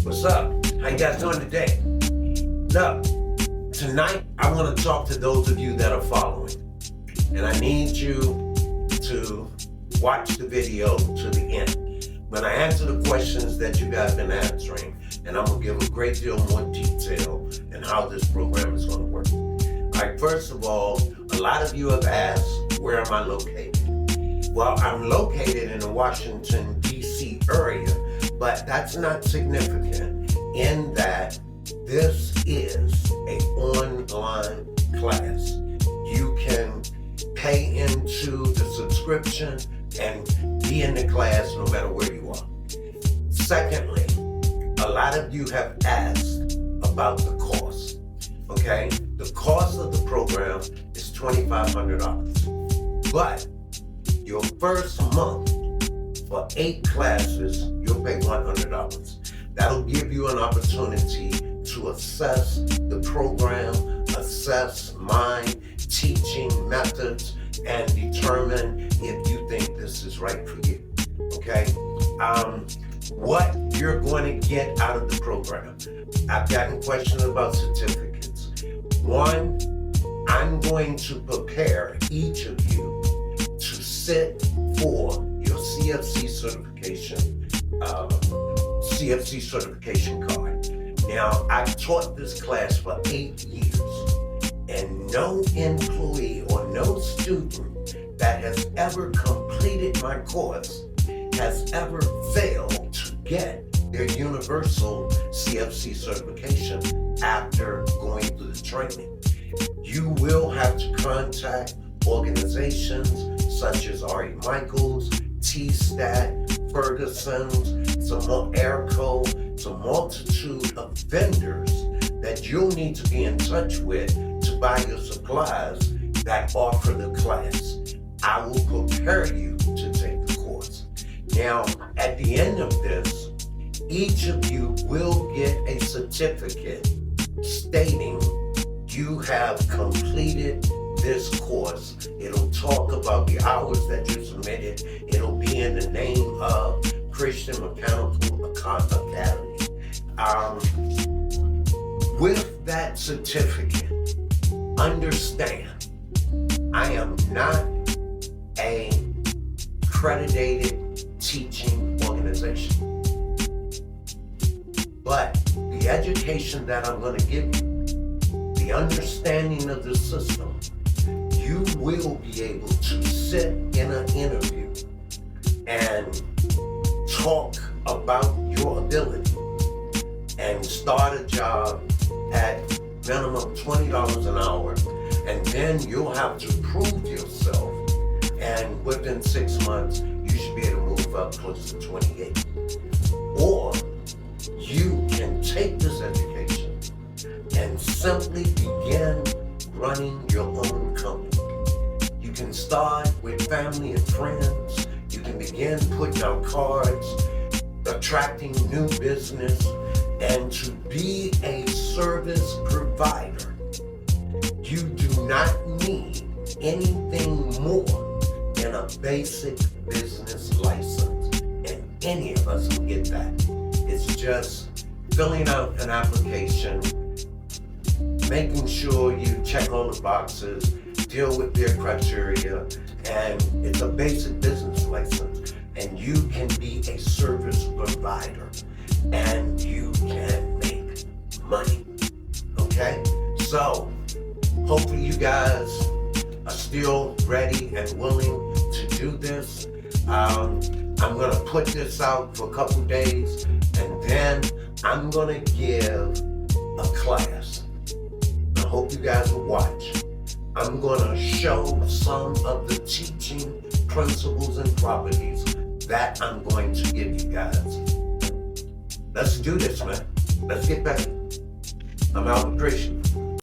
What's up? How you guys doing today? Look, tonight I want to talk to those of you that are following. And I need you to watch the video to the end. When I answer the questions that you guys have been answering, and I'm going to give a great deal more detail in how this program is going to work. All right, first of all, a lot of you have asked, where am I located? Well, I'm located in the Washington, D.C. area, but that's not significant in that this is an online class. You can pay into the subscription and be in the class no matter where you are. Secondly, a lot of you have asked about the cost, okay? The cost of the program is $2,500, but your first month for 8 classes, you'll pay $100. That'll give you an opportunity to assess the program, assess my teaching methods, and determine if you think this is right for you, okay? What you're going to get out of the program. I've gotten questions about certificates. One, I'm going to prepare each of you to sit for your CFC certification card. Now, I've taught this class for 8 years, and no employee or no student that has ever completed my course has ever failed to get their universal CFC certification after going through the training. You will have to contact organizations such as R.E. Michaels, T-Stat, Ferguson's, Airco, it's a multitude of vendors that you'll need to be in touch with to buy your supplies that offer the class. I will prepare you to take the course. Now, at the end of this, each of you will get a certificate stating you have completed this course. It'll talk about the hours that you submitted. It'll be in the name of Christian Mechanical Academy. With that certificate, understand, I am not a accredited teaching organization. But the education that I'm going to give you, the understanding of the system, you will be able to sit in an interview and talk about your ability and start a job at minimum $20 an hour, and then you'll have to prove yourself, and within 6 months you should be able to move up close to 28. Or you can take this education and simply begin running your own company. You can start with family and friends. You can begin putting out cards, attracting new business, and to be a service provider. You do not need anything more than a basic business license, and any of us can get that. It's just filling out an application, making sure you check all the boxes, deal with their criteria, and it's a basic business license. And you can be a service provider, and you can make money, okay? So, hopefully you guys are still ready and willing to do this. I'm gonna put this out for a couple days, and then I'm gonna give a class. I hope you guys will watch. I'm gonna show some of the teaching principles and properties that I'm going to give you guys. Let's do this, man. Let's get better. I'm out with Christian.